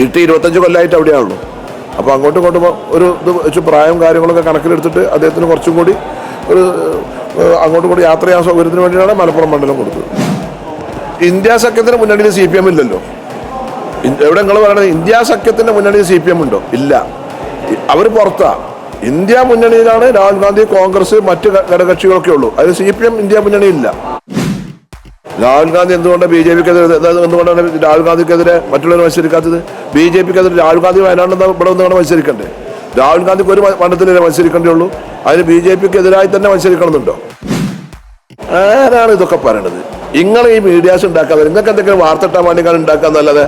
ഇട്ട് 25 കൊല്ലമായിട്ട് അവിടെയാണുള്ളൂ. അപ്പോൾ അങ്ങോട്ടും ഇങ്ങോട്ടും ഒരു ഇത് വെച്ച് പ്രായം കാര്യങ്ങളൊക്കെ കണക്കിലെടുത്തിട്ട് അദ്ദേഹത്തിന് കുറച്ചും കൂടി ഒരു അങ്ങോട്ടും കൂടി യാത്ര ചെയ്യാൻ സൗകര്യത്തിന് വേണ്ടിയാണ് മലപ്പുറം മണ്ഡലം കൊടുത്തത്. ഇന്ത്യ സഖ്യത്തിന് മുന്നണിയിൽ CPM ഇല്ലല്ലോ. എവിടെ നിങ്ങൾ പറയണത് ഇന്ത്യ സഖ്യത്തിൻ്റെ മുന്നണിയിൽ CPM ഉണ്ടോ? ഇല്ല, അവർ പുറത്താ. ഇന്ത്യ മുന്നണിയിലാണ് രാഹുൽ ഗാന്ധി, കോൺഗ്രസ്, മറ്റ് ഘടകകക്ഷികളൊക്കെ ഉള്ളൂ. അതിൽ CPM ഇന്ത്യ മുന്നണിയില്ല. രാഹുൽ ഗാന്ധി എന്തുകൊണ്ടാണ് എന്തുകൊണ്ടാണ് രാഹുൽ ഗാന്ധിക്കെതിരെ മറ്റുള്ളവർ മത്സരിക്കാത്തത്? BJPക്കെതിരെ രാഹുൽ ഗാന്ധി വയനാട് ഇവിടെ ഒന്നുകൊണ്ട് മത്സരിക്കണ്ടേ? രാഹുൽ ഗാന്ധിക്ക് ഒരു മണ്ഡലത്തിലേ മത്സരിക്കേണ്ടേ ഉള്ളൂ. അതിന് BJPക്കെതിരായി തന്നെ മത്സരിക്കണമെന്നുണ്ടോ? ആരാണ് ഇതൊക്കെ പറയണത്? നിങ്ങൾ ഈ മീഡിയാസ് ഉണ്ടാക്കാതെ നിങ്ങൾക്ക് എന്തെങ്കിലും വാർത്ത വേണ്ടിക്കാൻ ഉണ്ടാക്കാന്നല്ലാതെ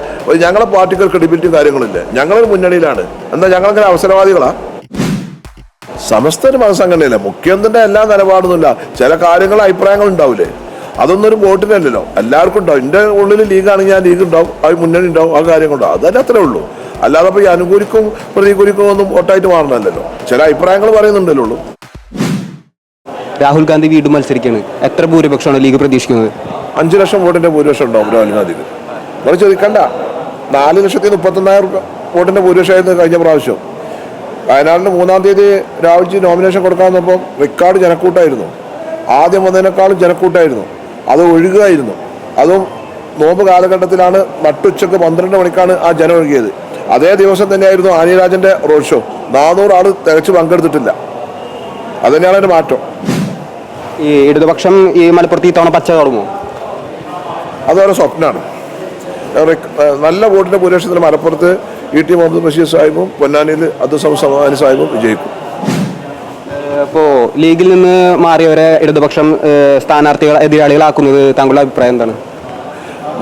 ഞങ്ങളെ പാർട്ടിക്ക് ക്രെഡിബിലിറ്റിയും കാര്യങ്ങളില്ലേ? ഞങ്ങളൊരു മുന്നണിയിലാണ്. എന്താ ഞങ്ങളങ്ങനെ അവസരവാദികളാ? സമസ്ത ഒരു മതസംഘടനയില്ല. മുഖ്യമന്ത്രിന്റെ എല്ലാ നിലപാടൊന്നുമില്ല. ചില കാര്യങ്ങൾ അഭിപ്രായങ്ങൾ ഉണ്ടാവില്ലേ? അതൊന്നും ഒരു വോട്ടിനല്ലല്ലോ, എല്ലാവർക്കും ഉണ്ടാവും. എൻ്റെ ഉള്ളിൽ ലീഗാണെങ്കിൽ ഞാൻ ലീഗ് ഉണ്ടാവും, അത് മുന്നണി ഉണ്ടാവും, ആ കാര്യങ്ങളുണ്ടാവും. അതല്ല അത്രേ ഉള്ളൂ. അല്ലാതെ ഇപ്പോൾ ഈ അനുകൂലിക്കും പ്രതികൂലിക്കും ഒന്നും വോട്ടായിട്ട് മാറണമല്ലോ. ചില അഭിപ്രായങ്ങൾ പറയുന്നുണ്ടല്ലോ ഉള്ളൂ. രാഹുൽ ഗാന്ധി വീണ്ടും മത്സരിക്കുകയാണ്. എത്ര ഭൂരിപക്ഷമാണ് ലീഗ് പ്രതീക്ഷിക്കുന്നത്? 5 ലക്ഷം വോട്ടിന്റെ ഭൂരിപക്ഷം ഉണ്ടാവും രാഹുൽ ഗാന്ധിക്ക്. നിങ്ങൾ ചോദിക്കണ്ട. 4,31,000 വോട്ടിന്റെ ഭൂരിപക്ഷമായിരുന്നു കഴിഞ്ഞ പ്രാവശ്യം. വയനാടിന് 3-ാം തീയതി രാഹുൽജി നോമിനേഷൻ കൊടുക്കാൻ വന്നപ്പോൾ റെക്കോർഡ് ജനക്കൂട്ടായിരുന്നു. ആദ്യം വന്നതിനേക്കാളും ജനക്കൂട്ടായിരുന്നു. അത് ഒഴുകുകയായിരുന്നു. അതും നോമ്പ് കാലഘട്ടത്തിലാണ്. നട്ടുച്ചക്ക് 12 മണിക്കാണ് ആ ജനം ഒഴുകിയത്. അതേ ദിവസം തന്നെയായിരുന്നു ആനിരാജന്റെ റോഡ് ഷോ. 400 ആൾ തികച്ച് പങ്കെടുത്തിട്ടില്ല. അത് തന്നെയാണ് അതിന്റെ മാറ്റം. ഈ ഇടതുപക്ഷം ഈ മലപ്പുറത്ത് ഈ തവണ പച്ച തുടങ്ങുമോ? അതോരോ സ്വപ്നമാണ്. നല്ല വോട്ടിന്റെ ഭൂരിപക്ഷത്തിൽ മലപ്പുറത്ത് E.T. മുഹമ്മദ് ബഷീർ സാഹിബും പൊന്നാനിയിൽ അബ്ദുൽ സമദ് സാഹിബും വിജയിക്കും. ഇപ്പോൾ ലീഗിൽ നിന്ന് മാറിയവരെ ഇടതുപക്ഷം എതിരാളികളാക്കുന്നത് താങ്കളുടെ അഭിപ്രായം എന്താണ്?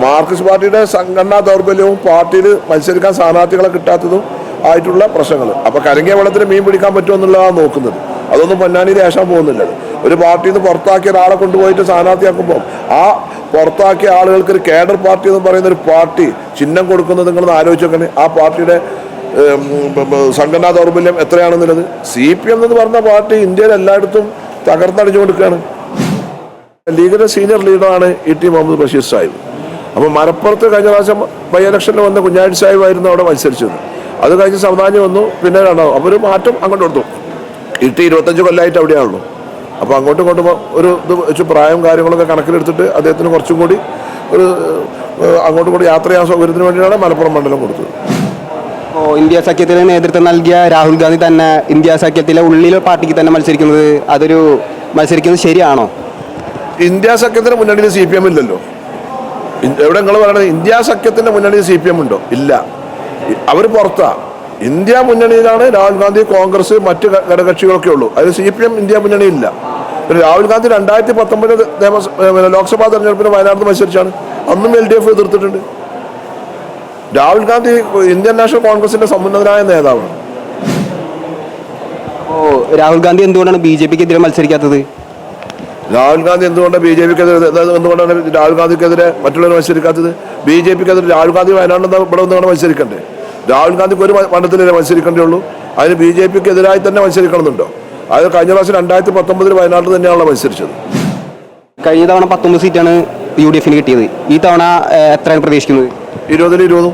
മാർക്സിസ്റ്റ് പാർട്ടിയുടെ സംഘടനാ ദൗർബല്യവും പാർട്ടിയിൽ മത്സരിക്കാൻ സ്ഥാനാർത്ഥികളെ കിട്ടാത്തതും ആയിട്ടുള്ള പ്രശ്നങ്ങൾ. അപ്പോൾ കരങ്ങിയ വെള്ളത്തിൽ മീൻ പിടിക്കാൻ പറ്റുമെന്നുള്ളതാണ് നോക്കുന്നത്. അതൊന്നും പൊന്നാനിയിൽ ഏശാൻ പോകുന്നില്ല. ഒരു പാർട്ടിയിൽ നിന്ന് പുറത്താക്കിയ ഒരാളെ കൊണ്ടുപോയിട്ട് സ്ഥാനാർത്ഥിയാക്കുമ്പോൾ ആ പുറത്താക്കിയ ആളുകൾക്ക് ഒരു കേഡർ പാർട്ടി എന്ന് പറയുന്ന ഒരു പാർട്ടി ചിഹ്നം കൊടുക്കുന്നത് നിങ്ങളൊന്ന് ആലോചിച്ച് നോക്കണേ. ആ പാർട്ടിയുടെ സംഘടനാ ദൗർബല്യം എത്രയാണെന്നുള്ളത്. CPM എന്ന് പറഞ്ഞ പാർട്ടി ഇന്ത്യയിൽ എല്ലായിടത്തും തകർന്നടിച്ചു കൊടുക്കുകയാണ്. ലീഗിന്റെ സീനിയർ ലീഡറാണ് E.T. മുഹമ്മദ് ബഷീർ സാഹിബ്. അപ്പോൾ മലപ്പുറത്ത് കഴിഞ്ഞ പ്രാവശ്യം ബൈ ഇലക്ഷനിൽ വന്ന കുഞ്ഞാലി സാഹിബായിരുന്നു അവിടെ മത്സരിച്ചത്. അത് കഴിഞ്ഞ് സവധാനി വന്നു, പിന്നെ രണ്ടാവും. അപ്പോൾ ഒരു മാറ്റം അങ്ങോട്ട് കൊടുത്തു. E.T. 25 കൊല്ലമായിട്ട് അവിടെയാണുള്ളൂ. അപ്പോൾ അങ്ങോട്ടും ഇങ്ങോട്ടും ഒരു ഇത് വെച്ച് പ്രായം കാര്യങ്ങളൊക്കെ കണക്കിലെടുത്തിട്ട് അദ്ദേഹത്തിന് കുറച്ചും കൂടി ഒരു അങ്ങോട്ടും കൂടി യാത്ര ചെയ്യാൻ സൗകര്യത്തിന് വേണ്ടിയാണ് മലപ്പുറം മണ്ഡലം കൊടുത്തത്. ഇന്ത്യ സഖ്യത്തിന് നേതൃത്വം നൽകിയ രാഹുൽ ഗാന്ധി തന്നെ ഇന്ത്യ സഖ്യത്തിലെ ഉള്ളിലെ പാർട്ടിക്ക് തന്നെ മത്സരിക്കുന്നത് ശരിയാണോ? ഇന്ത്യ സഖ്യത്തിന് മുന്നണിയിൽ CPM ഇല്ലല്ലോ. എവിടെ നിങ്ങൾ പറയണത് ഇന്ത്യ സഖ്യത്തിന്റെ മുന്നണിയിൽ CPM ഉണ്ടോ? ഇല്ല, അവർ പുറത്താ. ഇന്ത്യ മുന്നണിയിലാണ് രാഹുൽ ഗാന്ധി, കോൺഗ്രസ്, മറ്റ് ഘടകകക്ഷികളൊക്കെ ഉള്ളൂ. അതിൽ CPM ഇന്ത്യ മുന്നണിയില്ല. പിന്നെ രാഹുൽ ഗാന്ധി 2019 ലോക്സഭാ തെരഞ്ഞെടുപ്പിന് വയനാട്ടിൽ മത്സരിച്ചാണ്. അന്നും LDF എതിർത്തിട്ടുണ്ട്. രാഹുൽ ഗാന്ധി ഇന്ത്യൻ നാഷണൽ കോൺഗ്രസിന്റെ സമുന്നതനായ നേതാവാണ്. രാഹുൽ ഗാന്ധി എന്തുകൊണ്ടാണ് BJPക്കെതിരെ മത്സരിക്കാത്തത്? രാഹുൽ ഗാന്ധി എന്തുകൊണ്ടാണ് രാഹുൽ ഗാന്ധിക്കെതിരെ മറ്റുള്ളവർ മത്സരിക്കാത്തത്? BJPക്കെതിരെ രാഹുൽ ഗാന്ധി വയനാട് ഇവിടെ ഒന്നുകൊണ്ട് മത്സരിക്കണ്ടേ? രാഹുൽ ഗാന്ധിക്ക് ഒരു മണ്ഡലത്തിലേ മത്സരിക്കേണ്ടേ ഉള്ളൂ. അതിന് BJPക്കെതിരായി തന്നെ മത്സരിക്കണമെന്നുണ്ടോ? അത് കഴിഞ്ഞ പ്രാവശ്യം 2019 വയനാട്ടിൽ തന്നെയാണല്ലോ മത്സരിച്ചത്. കഴിഞ്ഞ തവണ 19 സീറ്റാണ് UDFന് കിട്ടിയത്. ഈ തവണ എത്രയാണ് പ്രതീക്ഷിക്കുന്നത്? 20-20.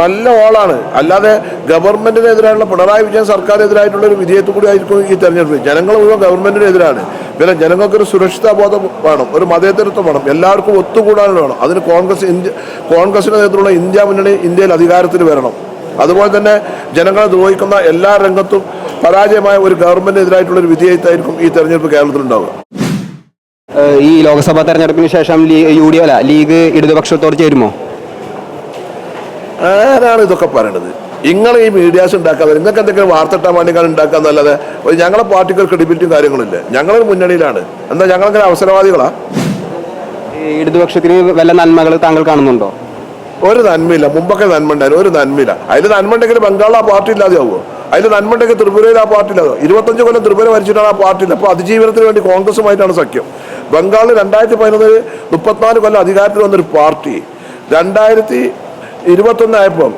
നല്ല ഓളാണ്. അല്ലാതെ ഗവൺമെന്റിനെതിരായുള്ള പിണറായി വിജയൻ സർക്കാരിനെതിരായിട്ടുള്ള ഒരു വിജയത്തിൽ കൂടി ആയിരിക്കും ഈ തെരഞ്ഞെടുപ്പ്. ജനങ്ങൾ മുഴുവൻ ഗവൺമെന്റിനെതിരാണ്. പിന്നെ ജനങ്ങൾക്കൊരു സുരക്ഷിത ബോധം വേണം, ഒരു മതേതരത്വം വേണം, എല്ലാവർക്കും ഒത്തുകൂടാൻ വേണം. അതിന് കോൺഗ്രസിന്റെ നേതൃത്വമുള്ള ഇന്ത്യ മുന്നണി ഇന്ത്യയിൽ അധികാരത്തിൽ വരണം. അതുപോലെ തന്നെ ജനങ്ങളെ ദ്രോഹിക്കുന്ന എല്ലാ രംഗത്തും പരാജയമായ ഒരു ഗവൺമെന്റിനെതിരായിട്ടുള്ള ഒരു വിജയത്തായിരിക്കും ഈ തെരഞ്ഞെടുപ്പ് കേരളത്തിലുണ്ടാവുക. ഈ ലോക്സഭാ തെരഞ്ഞെടുപ്പിന് ശേഷം ലീഗ് ഇടതുപക്ഷത്തോട് ചേരുമോ? ആരാണ് ഇതൊക്കെ പറയണത്? നിങ്ങൾ ഈ മീഡിയാസ് ഉണ്ടാക്കാതെ നിങ്ങൾക്ക് എന്തെങ്കിലും വാർത്ത വേണ്ടിക്കാൻ ഉണ്ടാക്കാന്നല്ലാതെ ഞങ്ങളെ പാർട്ടിക്ക് ക്രെഡിബിലിറ്റിയും കാര്യങ്ങളില്ലേ? ഞങ്ങളൊരു മുന്നണിയിലാണ്. എന്താ ഞങ്ങളങ്ങനെ അവസരവാദികളാ? ഇടതുപക്ഷത്തിന് വല്ല നന്മകൾ താങ്കൾ കാണുന്നുണ്ടോ? ഒരു നന്മയില്ല. മുമ്പൊക്കെ നന്മ ഉണ്ടായിരുന്നു, ഒരു നന്മയില്ല. അതിൽ നന്മ ഉണ്ടെങ്കിൽ ബംഗാളിൽ ആ പാർട്ടി ഇല്ലാതെയാവുമോ? അതിൽ നന്മ ഉണ്ടെങ്കിൽ ത്രിപുരയിൽ ആ പാർട്ടി ഇല്ലാതെ 25 കൊല്ലം ത്രിപുര ഭരിച്ചിട്ടാണ് ആ പാർട്ടിയിൽ. അപ്പോൾ അതിജീവനത്തിന് വേണ്ടി കോൺഗ്രസുമായിട്ടാണ് സഖ്യം. ബംഗാളിൽ 2011 34 കൊല്ലം അധികാരത്തിൽ വന്നൊരു പാർട്ടി 2021 ആയപ്പോൾ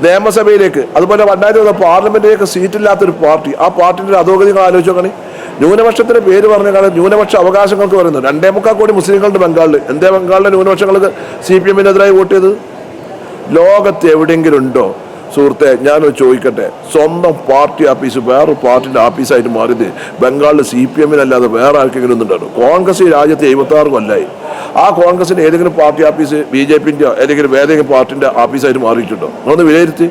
നിയമസഭയിലേക്ക്, അതുപോലെ 2000 പാർലമെന്റിലേക്ക് സീറ്റില്ലാത്തൊരു പാർട്ടി. ആ പാർട്ടിയുടെ അധോഗതികൾ ആലോചിച്ച് നോക്കണേ. ന്യൂനപക്ഷത്തിൻ്റെ പേര് പറഞ്ഞ കാലം ന്യൂനപക്ഷ അവകാശങ്ങൾക്ക് പറയുന്നു. 2.25 കോടി മുസ്ലിങ്ങളുണ്ട് ബംഗാളിൽ. എന്തേ ബംഗാളിലെ ന്യൂനപക്ഷങ്ങൾക്ക് CPM-നെതിരായി വോട്ട് ചെയ്ത്? ലോകത്ത് എവിടെയെങ്കിലും ഉണ്ടോ സുഹൃത്തെ? ഞാനൊന്ന് ചോദിക്കട്ടെ, സ്വന്തം പാർട്ടി ആഫീസ് വേറൊരു പാർട്ടിൻ്റെ ആഫീസായിട്ട് മാറിയത് ബംഗാളിൽ CPM-നല്ലാതെ വേറെ ആർക്കെങ്കിലും ഒന്നുണ്ടായിരുന്നു? കോൺഗ്രസ് ഈ രാജ്യത്ത് 76 കൊല്ലമായി. ആ കോൺഗ്രസിൻ്റെ ഏതെങ്കിലും പാർട്ടി ആഫീസ് BJP-ൻ്റെയോ ഏതെങ്കിലും പാർട്ടിൻ്റെ ആഫീസായിട്ട് മാറിയിട്ടുണ്ടോ? നിങ്ങളൊന്ന് വിലയിരുത്തി.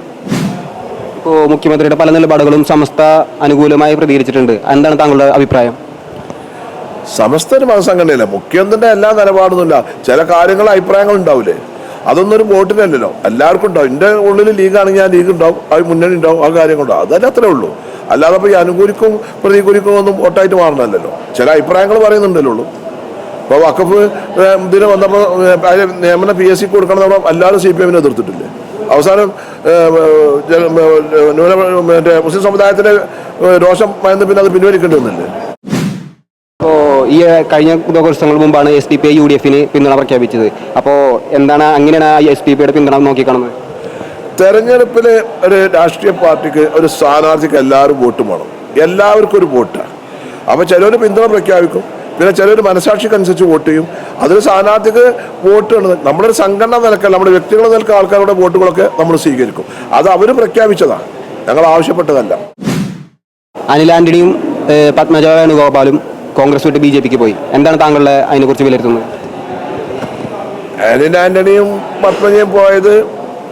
ഇപ്പോൾ മുഖ്യമന്ത്രിയുടെ പല നിലപാടുകളും സമസ്ത അനുകൂലമായി പ്രതികരിച്ചിട്ടുണ്ട്. എന്താണ് താങ്കളുടെ അഭിപ്രായം? സമസ്ത ഒരു മതസംഘടനയില്ല, മുഖ്യമന്ത്രിൻ്റെ എല്ലാ നിലപാടൊന്നുമില്ല. ചില കാര്യങ്ങൾ അഭിപ്രായങ്ങൾ ഉണ്ടാവില്ലേ? അതൊന്നും ഒരു വോട്ടിനല്ലല്ലോ, എല്ലാവർക്കും ഉണ്ടാവും. എൻ്റെ ഉള്ളിൽ ലീഗാണെങ്കിൽ ആ ലീഗ് ഉണ്ടാവും, ആ മുന്നണി ഉണ്ടാവും, ആ കാര്യങ്ങളുണ്ടാവും. അതല്ല, അത്രേ ഉള്ളൂ. അല്ലാതെ ഇപ്പോൾ ഈ അനുകൂലിക്കും പ്രതികൂലിക്കും ഒന്നും വോട്ടായിട്ട് മാറണമല്ലോ. ചില അഭിപ്രായങ്ങൾ പറയുന്നുണ്ടല്ലോ ഉള്ളൂ. ഇപ്പോൾ വഖഫ് ഇതിന് വന്നപ്പോൾ നിയമന PSC കൊടുക്കണം നമ്മൾ എല്ലാവരും CPM-നെ എതിർത്തിട്ടില്ലേ? അവസാനം മറ്റേ മുസ്ലിം സമുദായത്തിൻ്റെ രോഷം മയന്ന് പിന്നെ അത് പിൻവലിക്കേണ്ടി വന്നില്ലേ? അപ്പോൾ ഈ കഴിഞ്ഞ ദിവസങ്ങൾ മുമ്പാണ് SDP UDF-ന് പിന്തുണ പ്രഖ്യാപിച്ചത്. അപ്പോൾ എന്താണ്, അങ്ങനെയാണ് SDP-യുടെ പിന്തുണ നോക്കിക്കാണുന്നത്? തെരഞ്ഞെടുപ്പിൽ ഒരു രാഷ്ട്രീയ പാർട്ടിക്ക് ഒരു സ്ഥാനാർത്ഥിക്ക് എല്ലാവരും വോട്ട് വേണം, എല്ലാവർക്കും ഒരു വോട്ടാണ്. അപ്പോൾ ചിലർ പിന്തുണ പ്രഖ്യാപിക്കും, പിന്നെ ചിലർ മനസാക്ഷിക്കനുസരിച്ച് വോട്ട് ചെയ്യും. അതിൽ സ്ഥാനാർത്ഥിക്ക് വോട്ട് ഉണ്ട്. നമ്മുടെ ഒരു സംഘടന നിലക്കല്ല, നമ്മുടെ വ്യക്തികൾ നിലക്ക് ആൾക്കാരുടെ വോട്ടുകളൊക്കെ നമ്മൾ സ്വീകരിക്കും. അത് അവർ പ്രഖ്യാപിച്ചതാണ്, ഞങ്ങൾ ആവശ്യപ്പെട്ടതല്ല. അനിൽ ആന്റണിയും പത്മജ വേണുഗോപാലും കോൺഗ്രസ് വിട്ട് BJP-ക്ക് പോയി. എന്താണ് താങ്കളുടെ അതിനെക്കുറിച്ച് വിലയിരുത്തുന്നത്? അനിൽ ആന്റണിയും പത്മജയും പോയത്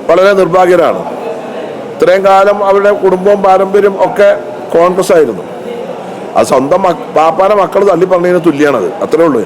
വളരെ നിർഭാഗ്യരാണ്. ഇത്രയും കാലം അവരുടെ കുടുംബവും പാരമ്പര്യം ഒക്കെ കോൺഗ്രസ് ആയിരുന്നു. അത് സ്വന്തം പാപ്പാനെ മക്കൾ തള്ളി പറഞ്ഞതിന് തുല്യമാണത്, അത്രേ ഉള്ളൂ.